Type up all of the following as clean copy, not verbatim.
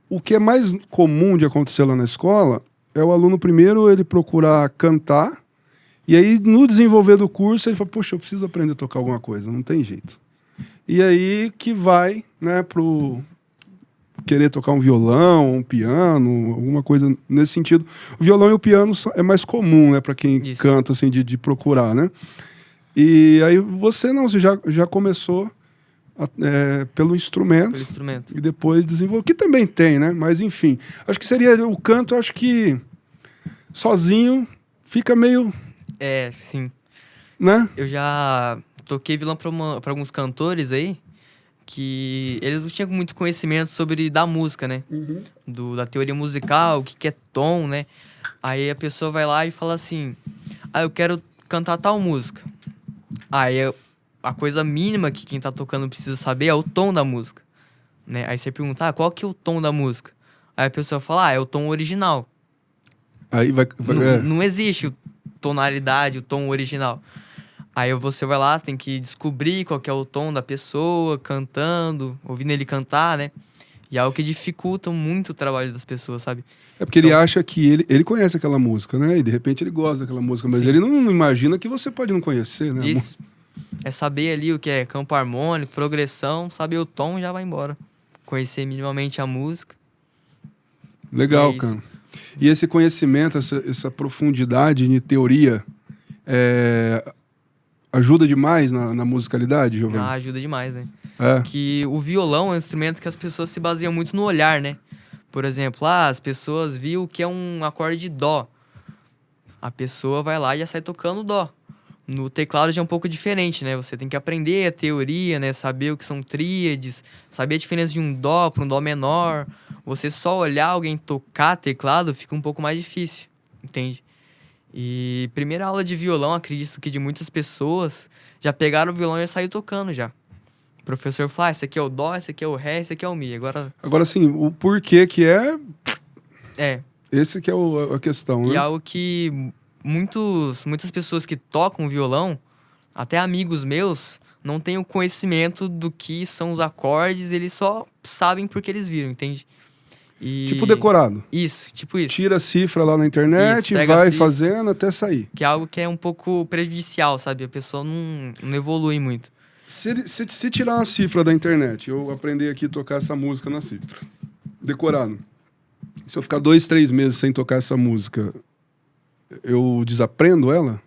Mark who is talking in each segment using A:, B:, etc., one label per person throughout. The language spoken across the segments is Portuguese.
A: o que é mais comum de acontecer lá na escola é o aluno primeiro ele procurar cantar, e aí no desenvolver do curso ele fala, poxa, eu preciso aprender a tocar alguma coisa, não tem jeito. E aí que vai, né, pro querer tocar um violão, um piano, alguma coisa nesse sentido. O violão e o piano é mais comum, né, para quem canta, assim, de procurar, né? E aí você não, você já começou pelo instrumento e depois desenvolveu, que também tem, né? Mas enfim, acho que seria o canto, acho que sozinho fica meio...
B: sim.
A: Né?
B: Eu já toquei violão para alguns cantores aí, que eles não tinham muito conhecimento da música, né? Da teoria musical, o que é tom, né? Aí a pessoa vai lá e fala assim, eu quero cantar tal música. Aí a coisa mínima que quem tá tocando precisa saber é o tom da música, né? Aí você pergunta, qual que é o tom da música? Aí a pessoa fala, é o tom original.
A: Aí
B: não existe tonalidade, o tom original. Aí você vai lá, tem que descobrir qual que é o tom da pessoa, cantando, ouvindo ele cantar, né? E é algo que dificulta muito o trabalho das pessoas, sabe?
A: É porque ele acha que ele conhece aquela música, né? E de repente ele gosta daquela música, mas ele não imagina que você pode não conhecer, né?
B: Isso. É saber ali o que é campo harmônico, progressão, saber o tom, já vai embora. Conhecer minimamente a música.
A: Legal, cara. E esse conhecimento, essa profundidade de teoria, ajuda demais na musicalidade, Giovanni?
B: Ajuda demais, né? Que o violão é um instrumento que as pessoas se baseiam muito no olhar, né? Por exemplo, as pessoas viram o que é um acorde de dó. A pessoa vai lá e já sai tocando dó. No teclado já é um pouco diferente, né? Você tem que aprender a teoria, né? Saber o que são tríades, saber a diferença de um dó para um dó menor. Você só olhar alguém tocar teclado fica um pouco mais difícil, entende? E primeira aula de violão, acredito que de muitas pessoas já pegaram o violão e já saiu tocando já. O professor fala, esse aqui é o dó, esse aqui é o ré, esse aqui é o mi.
A: Agora sim, o porquê que é...
B: É.
A: Esse que é a questão, né?
B: E algo que muitas pessoas que tocam violão, até amigos meus, não têm o conhecimento do que são os acordes, eles só sabem porque eles viram, entende?
A: Tipo decorado.
B: Isso, tipo isso.
A: Tira a cifra lá na internet e vai fazendo até sair.
B: Que é algo que é um pouco prejudicial, sabe? A pessoa não evolui muito.
A: Se tirar uma cifra da internet, eu aprender aqui a tocar essa música na cifra, decorado. Se eu ficar 2, 3 meses sem tocar essa música, eu desaprendo ela?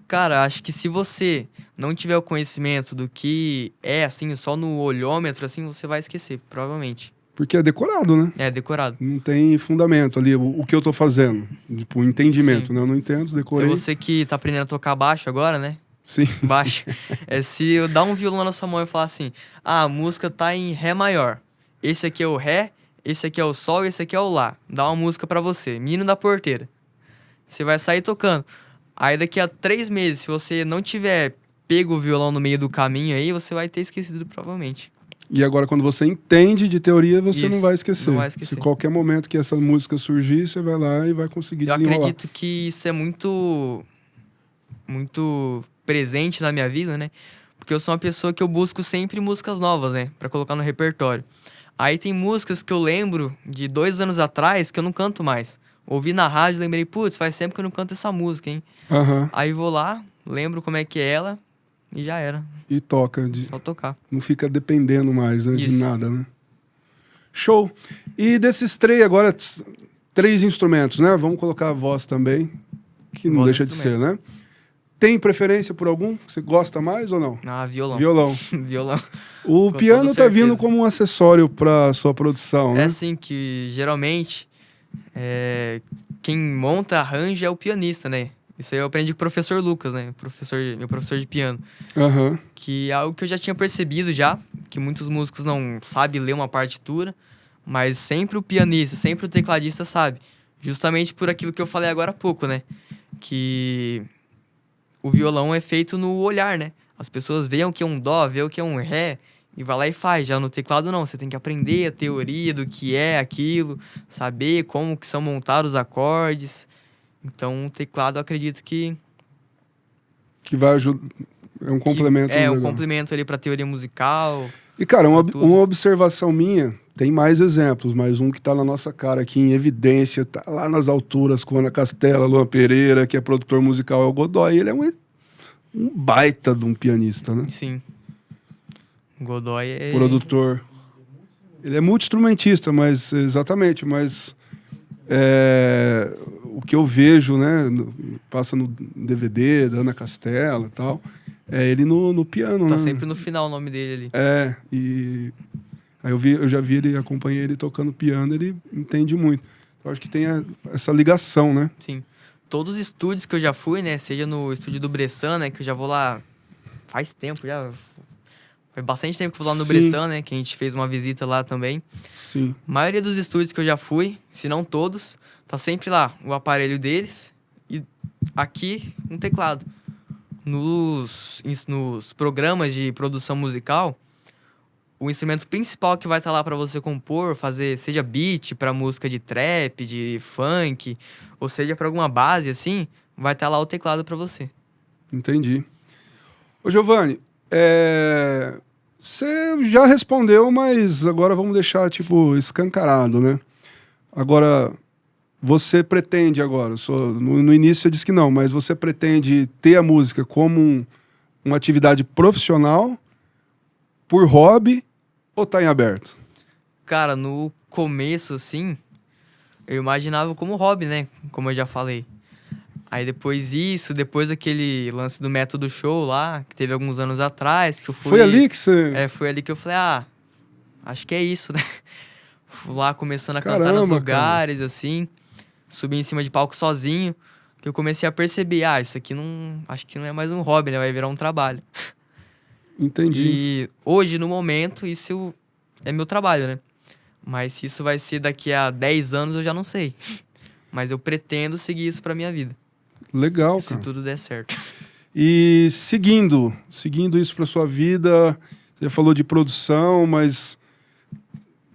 B: Cara, acho que se você não tiver o conhecimento do que é, assim, só no olhômetro, assim, você vai esquecer, provavelmente.
A: Porque é decorado, né?
B: É, decorado.
A: Não tem fundamento ali, o que eu tô fazendo. Tipo, entendimento, né? Eu não entendo, decorei.
B: É você que tá aprendendo a tocar baixo agora, né?
A: Sim.
B: Baixo. Se eu dar um violão na sua mão e falar assim, a música tá em ré maior. Esse aqui é o ré, esse aqui é o sol e esse aqui é o lá. Dá uma música pra você, Menino da Porteira. Você vai sair tocando. Aí daqui a 3 meses, se você não tiver pego o violão no meio do caminho aí, você vai ter esquecido provavelmente.
A: E agora, quando você entende de teoria, você não vai esquecer.
B: Não vai esquecer.
A: Se qualquer momento que essa música surgir, você vai lá e vai conseguir desenrolar.
B: Eu acredito que isso é muito presente na minha vida, né? Porque eu sou uma pessoa que eu busco sempre músicas novas, né? Pra colocar no repertório. Aí tem músicas que eu lembro de 2 anos atrás que eu não canto mais. Ouvi na rádio, lembrei, putz, faz tempo que eu não canto essa música, hein? Aí vou lá, lembro como é que é ela e já era.
A: E toca.
B: Só tocar.
A: Não fica dependendo mais, né, de nada, né? Show! E desses 3 agora, 3 instrumentos, né? Vamos colocar a voz também, que não deixa de ser, né? Tem preferência por algum? Você gosta mais ou não?
B: Violão.
A: Violão.
B: Violão.
A: O piano tá vindo como um acessório pra sua produção, né?
B: É assim que, geralmente, quem monta arranjo é o pianista, né? Isso aí eu aprendi com o professor Lucas, né? Meu professor de piano. Que é algo que eu já tinha percebido já, que muitos músicos não sabem ler uma partitura, mas sempre o pianista, sempre o tecladista sabe. Justamente por aquilo que eu falei agora há pouco, né? Que o violão é feito no olhar, né? As pessoas veem o que é um dó, veem o que é um ré e vai lá e faz. Já no teclado não, você tem que aprender a teoria do que é aquilo, saber como que são montados os acordes. Então o teclado eu acredito que
A: vai ajudar, é um complemento.
B: Um complemento ali pra teoria musical.
A: E cara, uma observação minha, tem mais exemplos, mas um que está na nossa cara aqui em evidência, tá lá nas alturas com Ana Castela, Luan Pereira, que é produtor musical, é o Godoy. Ele é um baita de um pianista, né?
B: Sim. Godoy é...
A: Produtor. Ele é multi-instrumentista, mas exatamente, mas o que eu vejo, né, passa no DVD da Ana Castela e tal, é ele no piano,
B: Tá
A: né?
B: sempre no final o nome dele ali.
A: E aí eu já vi ele, acompanhei ele tocando piano, ele entende muito. Eu acho que tem essa ligação, né?
B: Sim. Todos os estúdios que eu já fui, né, seja no estúdio do Bressan, né, que eu já vou lá faz tempo já. Faz bastante tempo que eu vou lá no Bressan, né, que a gente fez uma visita lá também.
A: Sim.
B: A maioria dos estúdios que eu já fui, se não todos, tá sempre lá o aparelho deles e aqui um teclado. Nos programas de produção musical, o instrumento principal que vai estar lá para você compor, fazer, seja beat para música de trap, de funk, ou seja para alguma base assim, vai estar lá o teclado para você.
A: Entendi. Ô, Giovanni, você já respondeu, mas agora vamos deixar, tipo, escancarado, né? Agora, você pretende agora, no início eu disse que não, mas você pretende ter a música como uma atividade profissional, por hobby, ou tá em aberto?
B: Cara, no começo, assim, eu imaginava como hobby, né? Como eu já falei. Aí depois daquele lance do Método Show lá, que teve alguns anos atrás, que eu fui...
A: Foi ali que você...
B: foi ali que eu falei, acho que é isso, né? Fui lá começando a
A: Caramba,
B: cantar nos lugares, assim, subi em cima de palco sozinho, que eu comecei a perceber, isso aqui não... Acho que não é mais um hobby, né? Vai virar um trabalho.
A: Entendi.
B: E hoje, no momento, isso é meu trabalho, né? Mas se isso vai ser daqui a 10 anos, eu já não sei. Mas eu pretendo seguir isso pra minha vida.
A: Legal,
B: Se
A: cara.
B: tudo der certo.
A: E seguindo isso para sua vida, você falou de produção, mas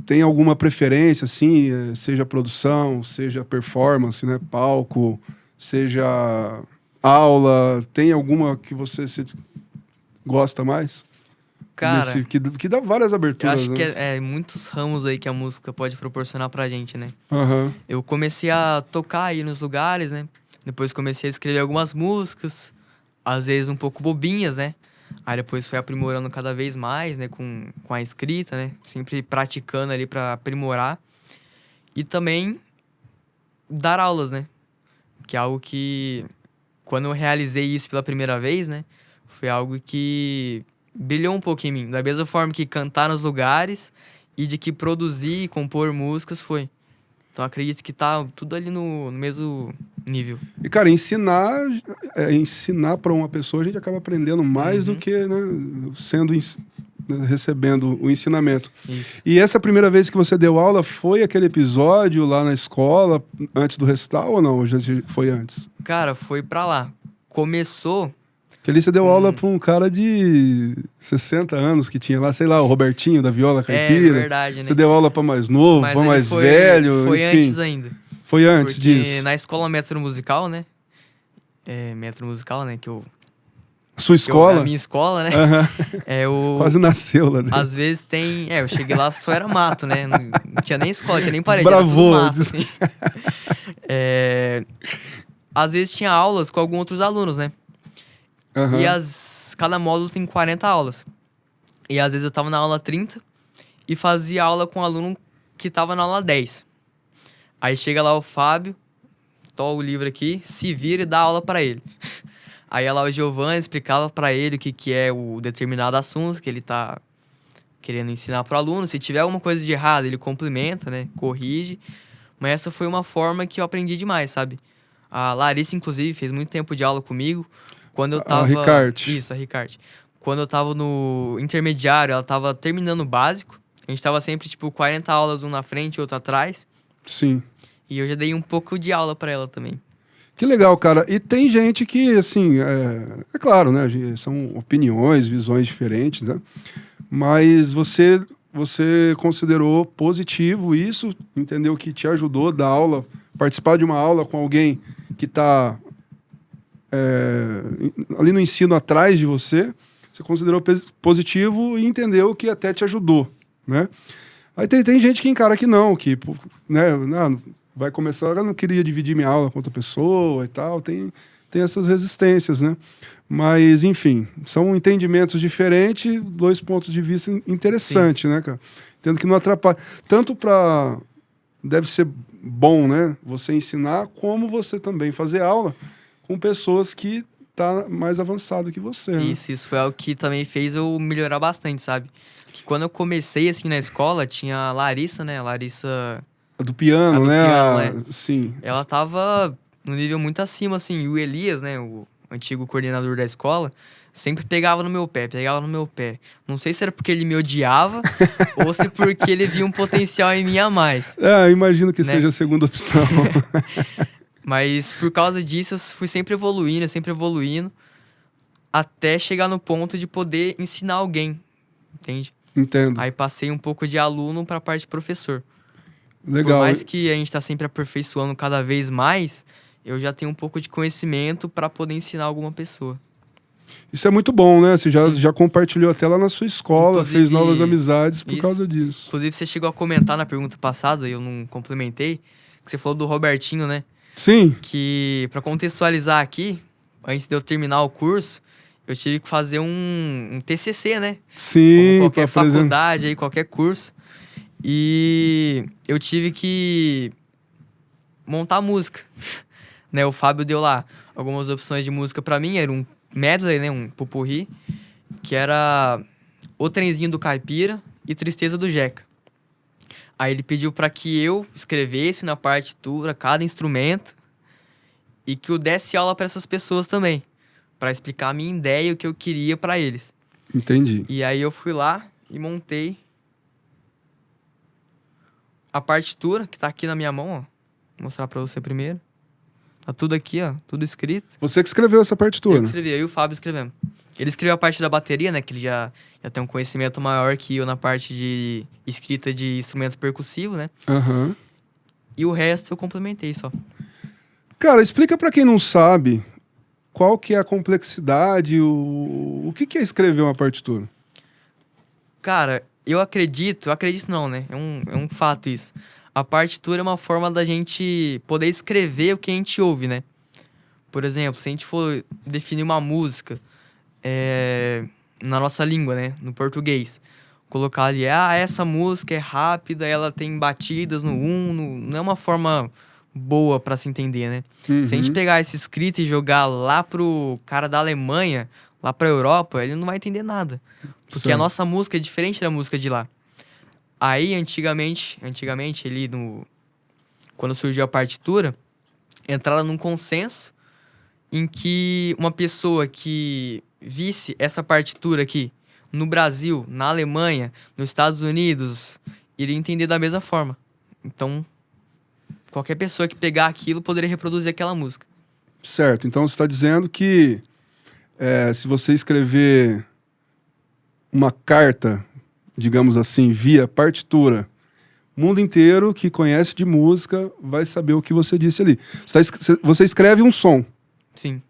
A: tem alguma preferência, assim, seja produção, seja performance, né, palco, seja aula, tem alguma que você gosta mais?
B: Cara,
A: que dá várias
B: eu
A: aberturas,
B: acho
A: né?
B: que é muitos ramos aí que a música pode proporcionar pra gente, né?
A: Uhum.
B: Eu comecei a tocar aí nos lugares, né? Depois comecei a escrever algumas músicas, às vezes um pouco bobinhas, né? Aí depois foi aprimorando cada vez mais, né? Com a escrita, né? Sempre praticando ali pra aprimorar. E também dar aulas, né? Que é algo que, quando eu realizei isso pela primeira vez, né? Foi algo que brilhou um pouco em mim. Da mesma forma que cantar nos lugares e de que produzir e compor músicas foi. Então acredito que tá tudo ali no mesmo nível.
A: E, cara, ensinar para uma pessoa, a gente acaba aprendendo mais do que, né, recebendo o ensinamento.
B: Isso.
A: E essa primeira vez que você deu aula foi aquele episódio lá na escola, antes do recital ou não? Ou já foi antes?
B: Cara, foi pra lá. Começou...
A: Que ali você deu aula para um cara de 60 anos que tinha lá, sei lá, o Robertinho da viola caipira.
B: É verdade, né?
A: Você deu aula para mais novo, para mais
B: foi,
A: velho,
B: Foi
A: enfim.
B: antes ainda.
A: Foi antes
B: porque
A: disso.
B: na escola Metro Musical, né? Metro Musical, né?
A: Sua escola?
B: A minha escola, né?
A: Quase nasceu lá dentro.
B: Às vezes tem... eu cheguei lá, só era mato, né? Não tinha nem escola, tinha nem parede,
A: Desbravou,
B: era tudo mato, assim. Às vezes tinha aulas com alguns outros alunos, né?
A: Uhum.
B: E cada módulo tem 40 aulas. E às vezes eu tava na aula 30 e fazia aula com um aluno que tava na aula 10. Aí chega lá o Fábio, toma o livro aqui, se vira e dá aula pra ele. Aí lá o Giovanni explicava pra ele o que é o determinado assunto que ele tá querendo ensinar pro aluno. Se tiver alguma coisa de errado, ele complementa, né? Corrige. Mas essa foi uma forma que eu aprendi demais, sabe? A Larissa, inclusive, fez muito tempo de aula comigo. Quando eu tava...
A: A Ricarte.
B: Isso, a Ricarte. Quando eu tava no intermediário, ela tava terminando o básico. A gente tava sempre, 40 aulas, um na frente e outro atrás.
A: Sim.
B: E eu já dei um pouco de aula pra ela também.
A: Que legal, cara. E tem gente que, assim, é claro, né? São opiniões, visões diferentes, né? Mas você considerou positivo isso, entendeu que te ajudou a dar aula, participar de uma aula com alguém que está ali no ensino atrás de você considerou positivo e entendeu que até te ajudou, né? Aí tem gente que encara que não, que, né, não, vai começar, eu não queria dividir minha aula com outra pessoa e tal, tem essas resistências, né? Mas, enfim, são entendimentos diferentes, 2 pontos de vista interessantes, né, cara? Tendo que não atrapalha. Tanto para... Deve ser bom, né? Você ensinar, como você também fazer aula com pessoas que tá mais avançado que você.
B: Isso foi algo que também fez eu melhorar bastante, sabe? Que quando eu comecei, assim, na escola, tinha a Larissa, né? A Larissa...
A: Do piano,
B: do
A: né?
B: piano,
A: Sim.
B: Ela tava no nível muito acima, assim. E o Elias, né? O antigo coordenador da escola, sempre pegava no meu pé. Não sei se era porque ele me odiava ou se porque ele via um potencial em mim a mais.
A: Imagino que seja a segunda opção.
B: Mas por causa disso, eu fui sempre evoluindo, até chegar no ponto de poder ensinar alguém, entende?
A: Entendo.
B: Aí passei um pouco de aluno para a parte de professor.
A: Legal.
B: Por mais que a gente tá sempre aperfeiçoando cada vez mais, eu já tenho um pouco de conhecimento para poder ensinar alguma pessoa.
A: Isso é muito bom, né? Você já compartilhou até lá na sua escola, fez novas amizades por causa disso.
B: Inclusive, você chegou a comentar na pergunta passada, e eu não complementei, que você falou do Robertinho, né?
A: Sim.
B: Que, para contextualizar aqui, antes de eu terminar o curso, eu tive que fazer um TCC, né?
A: Sim.
B: Como qualquer faculdade, aí, qualquer curso. E eu tive que montar música, né? O Fábio deu lá algumas opções de música para mim, era um medley, né? Um pupurri, que era O Trenzinho do Caipira e Tristeza do Jeca. Aí ele pediu para que eu escrevesse na partitura cada instrumento e que eu desse aula para essas pessoas também, para explicar a minha ideia e o que eu queria para eles.
A: Entendi.
B: E aí eu fui lá e montei a partitura, que tá aqui na minha mão, ó. Vou mostrar para você primeiro. Tá tudo aqui, ó, tudo escrito.
A: Você que escreveu essa partitura?
B: Eu que escrevi, eu e o Fábio escrevemos. Ele escreveu a parte da bateria, né, que ele já tem um conhecimento maior que eu na parte de escrita de instrumento percussivo, né?
A: Aham.
B: E o resto eu complementei só.
A: Cara, explica pra quem não sabe qual que é a complexidade, o que é escrever uma partitura?
B: Cara, eu acredito não, né? É um fato isso. A partitura é uma forma da gente poder escrever o que a gente ouve, né? Por exemplo, se a gente for definir uma música na nossa língua, né? No português. Colocar ali, essa música é rápida, ela tem batidas no uno. Não é uma forma boa pra se entender, né?
A: Uhum.
B: Se a gente pegar esse escrito e jogar lá pro cara da Alemanha, lá pra Europa, ele não vai entender nada. Porque a nossa música é diferente da música de lá. Aí, antigamente quando surgiu a partitura, entraram num consenso em que uma pessoa que visse essa partitura aqui no Brasil, na Alemanha, nos Estados Unidos, iria entender da mesma forma. Então, qualquer pessoa que pegar aquilo poderia reproduzir aquela música.
A: Certo. Então, você está dizendo que se você escrever uma carta, digamos assim, via partitura, o mundo inteiro que conhece de música vai saber o que você disse ali. Você escreve um som.
B: Sim.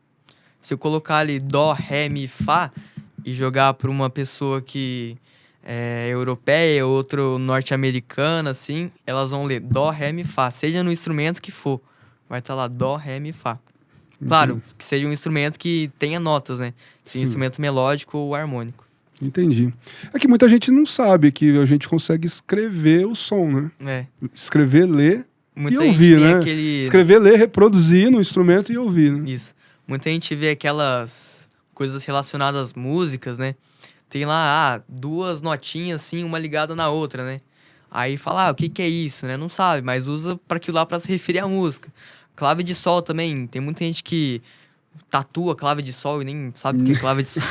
B: Se eu colocar ali dó, ré, mi, fá e jogar para uma pessoa que é europeia, outro norte-americana, assim, elas vão ler dó, ré, mi, fá, seja no instrumento que for. Vai estar lá dó, ré, mi, fá. Claro, que seja um instrumento que tenha notas, né? Seja um instrumento melódico ou harmônico.
A: Entendi. É que muita gente não sabe que a gente consegue escrever o som, né? Escrever, ler e ouvir, né? Escrever, ler, reproduzir no instrumento e ouvir, né?
B: Isso. Muita gente vê aquelas coisas relacionadas às músicas, né? Tem lá, 2 notinhas assim, uma ligada na outra, né? Aí fala, o que é isso, né? Não sabe, mas usa para aquilo lá para se referir à música. Clave de sol também. Tem muita gente que tatua clave de sol e nem sabe o que é clave de sol.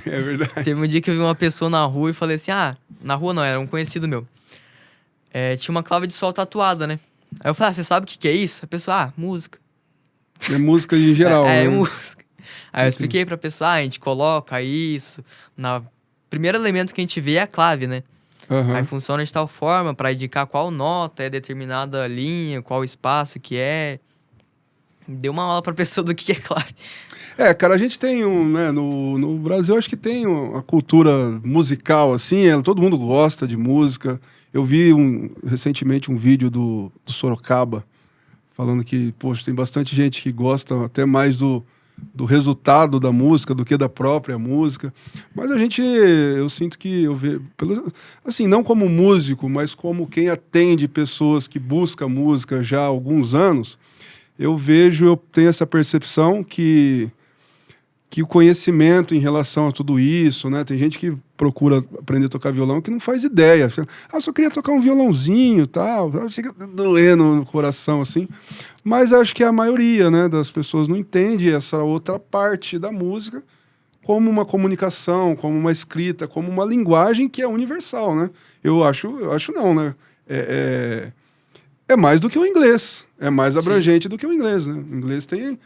A: É verdade.
B: Teve um dia que eu vi uma pessoa na rua e falei assim, na rua não, era um conhecido meu. Tinha uma clave de sol tatuada, né? Aí eu falei, você sabe o que é isso? A pessoa, música.
A: É música em geral, né?
B: É música. Aí eu expliquei pra pessoa, a gente coloca isso, primeiro elemento que a gente vê é a clave, né?
A: Uhum.
B: Aí funciona de tal forma pra indicar qual nota é determinada linha, qual espaço que é. dê uma aula pra pessoa do que é clave.
A: Cara, a gente tem né, no Brasil, acho que tem a cultura musical, assim, todo mundo gosta de música. Eu vi recentemente um vídeo do Sorocaba, falando que, poxa, tem bastante gente que gosta até mais do resultado da música do que da própria música. Mas eu sinto que eu vejo, assim, não como músico, mas como quem atende pessoas que buscam música já há alguns anos, eu tenho essa percepção que o conhecimento em relação a tudo isso, né? Tem gente que procura aprender a tocar violão que não faz ideia. Só queria tocar um violãozinho e tal. Fica doendo no coração, assim. Mas acho que a maioria, né, das pessoas não entende essa outra parte da música como uma comunicação, como uma escrita, como uma linguagem que é universal, né? Eu acho não, né? É mais do que o inglês. É mais abrangente Sim. do que o inglês, né? O inglês tem...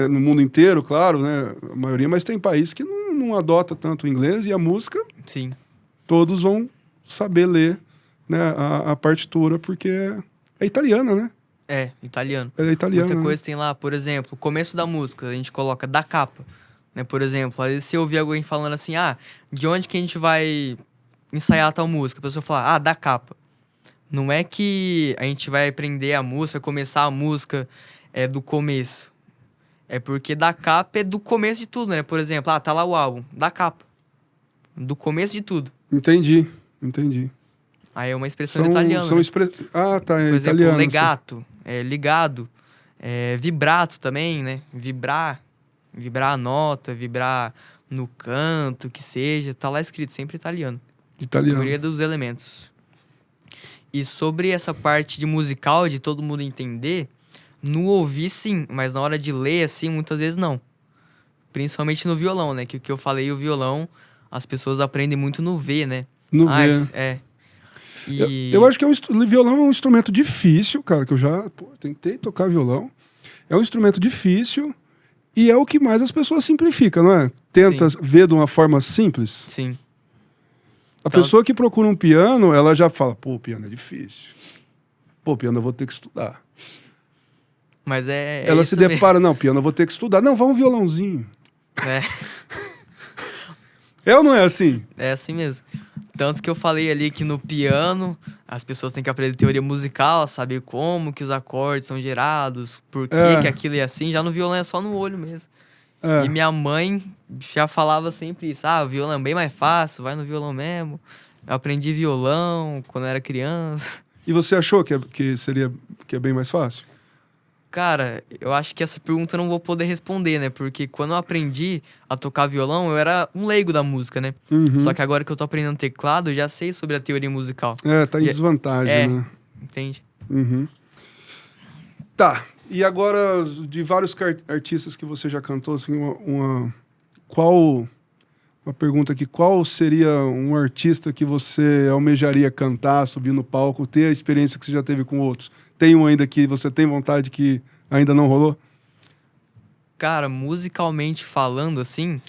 A: no mundo inteiro, claro, né? A maioria, mas tem países que não adota tanto o inglês e a música.
B: Sim.
A: Todos vão saber ler, né, a partitura, porque é italiana, né?
B: Italiano.
A: É italiano.
B: Muita
A: né?
B: coisa tem lá, por exemplo, o começo da música, a gente coloca da capa, né? Por exemplo, às vezes você ouvir alguém falando assim, de onde que a gente vai ensaiar tal música? A pessoa fala, da capa. Não é que a gente vai aprender a música, começar a música do começo. É porque da capa é do começo de tudo, né? Por exemplo, tá lá o álbum, da capa. Do começo de tudo.
A: Entendi.
B: Aí é uma expressão italiana.
A: Tá, é
B: por exemplo,
A: italiano.
B: legato, ligado, vibrato também, né? Vibrar a nota, vibrar no canto, que seja. Tá lá escrito, sempre italiano. A maioria dos elementos. E sobre essa parte de musical, de todo mundo entender... No ouvir, sim, mas na hora de ler, assim, muitas vezes não. Principalmente no violão, né? Que o que eu falei, o violão, as pessoas aprendem muito no ver, né?
A: No ver.
B: E...
A: Eu acho que o violão é um instrumento difícil, cara, que eu já tentei tocar violão. É um instrumento difícil e é o que mais as pessoas simplificam, não é? Tenta ver de uma forma simples.
B: Sim.
A: A pessoa que procura um piano, ela já fala, o piano é difícil. O piano eu vou ter que estudar.
B: Mas
A: ela se depara, não, piano eu vou ter que estudar. Não, vamos um violãozinho. É ou não é assim?
B: É assim mesmo. Tanto que eu falei ali que no piano as pessoas têm que aprender teoria musical, saber como que os acordes são gerados, por que aquilo é assim. Já no violão é só no olho mesmo. E minha mãe já falava sempre isso. O violão é bem mais fácil, vai no violão mesmo. Eu aprendi violão quando eu era criança.
A: E você achou que é bem mais fácil?
B: Cara, eu acho que essa pergunta eu não vou poder responder, né? Porque quando eu aprendi a tocar violão, eu era um leigo da música, né?
A: Uhum.
B: Só que agora que eu tô aprendendo teclado, eu já sei sobre a teoria musical.
A: Tá em desvantagem, né?
B: Entende?
A: Uhum. Tá, e agora, de vários artistas que você já cantou, assim, uma pergunta aqui, qual seria um artista que você almejaria cantar, subir no palco, ter a experiência que você já teve com outros? Tem um ainda que você tem vontade que ainda não rolou?
B: Cara, musicalmente falando, assim,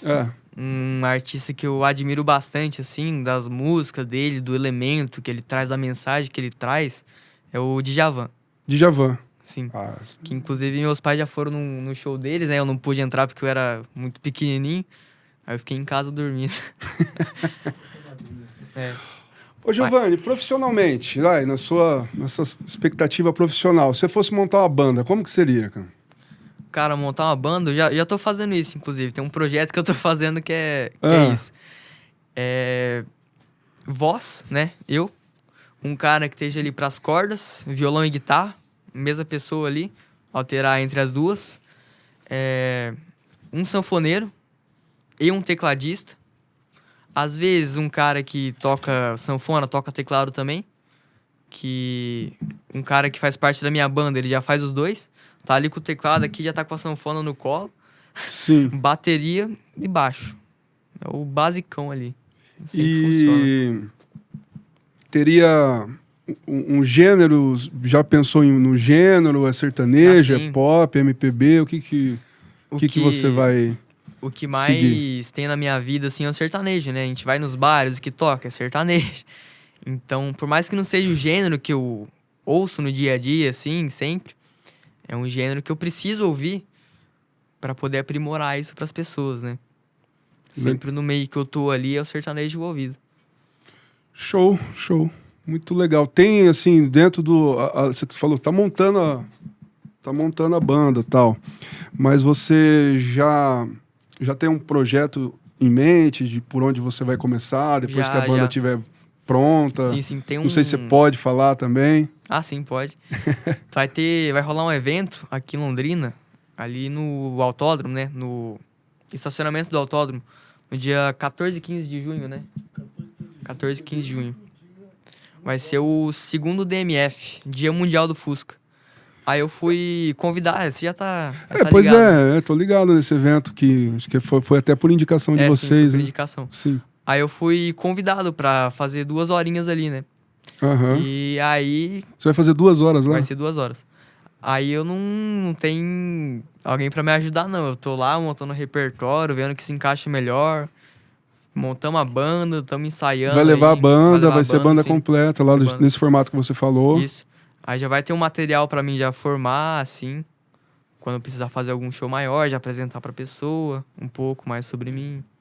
B: um artista que eu admiro bastante, assim, das músicas dele, do elemento que ele traz, da mensagem que ele traz, é o Djavan.
A: Djavan.
B: Sim. Que inclusive meus pais já foram no show deles, né? Eu não pude entrar porque eu era muito pequenininho. Aí eu fiquei em casa dormindo.
A: Ô, Giovanni, profissionalmente, nessa expectativa profissional, se você fosse montar uma banda, como que seria, cara?
B: Cara, montar uma banda, eu já tô fazendo isso, inclusive. Tem um projeto que eu tô fazendo que é isso. Voz, né? Eu. Um cara que esteja ali pras cordas, violão e guitarra. Mesma pessoa ali, alterar entre as duas. Um sanfoneiro e um tecladista. Às vezes, um cara que toca sanfona, toca teclado também. Um cara que faz parte da minha banda, ele já faz os dois. Tá ali com o teclado aqui, já tá com a sanfona no colo.
A: Sim.
B: Bateria e baixo. É o basicão ali. Assim que funciona.
A: Teria um gênero, já pensou no gênero? É sertanejo, é pop, MPB? O que você vai...
B: O que mais tem na minha vida, assim, é o sertanejo, né? A gente vai nos bares, o que toca é sertanejo. Então, por mais que não seja o gênero que eu ouço no dia a dia, assim, sempre, É um gênero que eu preciso ouvir para poder aprimorar isso para as pessoas, né? Sempre no meio que eu tô ali é o sertanejo envolvido.
A: Show, show. Muito legal. Tem, assim, dentro do... você falou, tá montando a banda e tal, mas você já tem um projeto em mente de por onde você vai começar, depois que a banda estiver pronta?
B: Sim, tem
A: Não sei se você pode falar também.
B: Ah, sim, pode. Vai rolar um evento aqui em Londrina, ali no autódromo, né? No estacionamento do autódromo, no dia 14 e 15 de junho, né? 14 e 15 de junho. Vai ser o segundo DMF, Dia Mundial do Fusca. Aí eu fui convidar, você já tá
A: Pois
B: ligado, né?
A: Tô ligado nesse evento que acho que foi até por indicação de
B: Sim, foi
A: vocês,
B: por
A: né?
B: indicação.
A: Sim.
B: Aí eu fui convidado pra fazer 2 horinhas ali, né?
A: Uhum.
B: E aí...
A: Você vai fazer 2 horas lá?
B: Vai ser 2 horas. Aí eu não tenho alguém pra me ajudar, não. Eu tô lá montando o repertório, vendo o que se encaixa melhor. Montamos a banda, estamos ensaiando.
A: Vai levar a banda, vai ser banda
B: sim.
A: completa lá nesse formato que você falou.
B: Isso. Aí já vai ter um material pra mim já formar, assim. Quando eu precisar fazer algum show maior, já apresentar pra pessoa um pouco mais sobre mim.